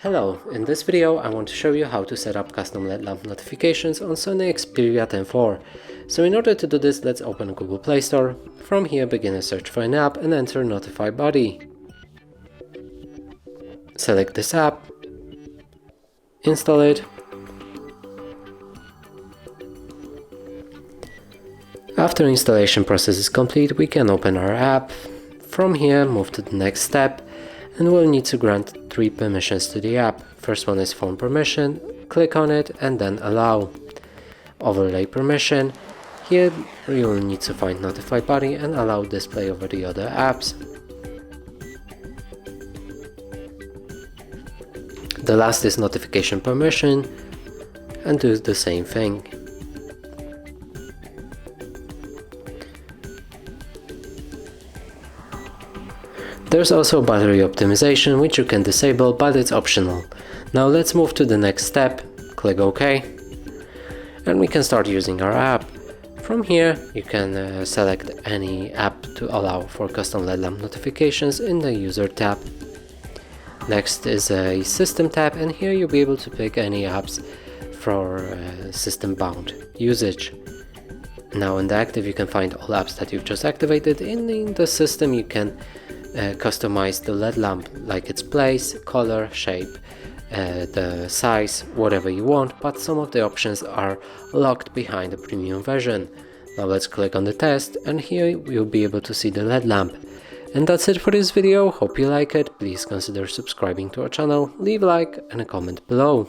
Hello, in this video I want to show you how to set up custom LED lamp notifications on Sony Xperia 10.4. So in order to do this, let's open Google Play Store. From here begin a search for an app and enter NotifyBuddy. Select this app, install it. After installation process is complete, we can open our app. From here move to the next step, and we'll need to grant 3 permissions to the app. First one is phone permission, click on it and then allow. Overlay permission, here you will need to find NotifyBuddy and allow display over the other apps. The last is notification permission, and do the same thing. There's also battery optimization, which you can disable, but it's optional. Now let's move to the next step, click OK, and we can start using our app. From here you can select any app to allow for custom LED lamp notifications in the user tab. Next is a system tab, and here you'll be able to pick any apps for system bound usage. Now in the active you can find all apps that you've just activated. In the system you can customize the LED lamp, like its place, color, shape, the size, whatever you want, but some of the options are locked behind the premium version. Now let's click on the test, and here you'll be able to see the LED lamp. And that's it for this video. Hope you like it. Please consider subscribing to our channel, leave a like and a comment below.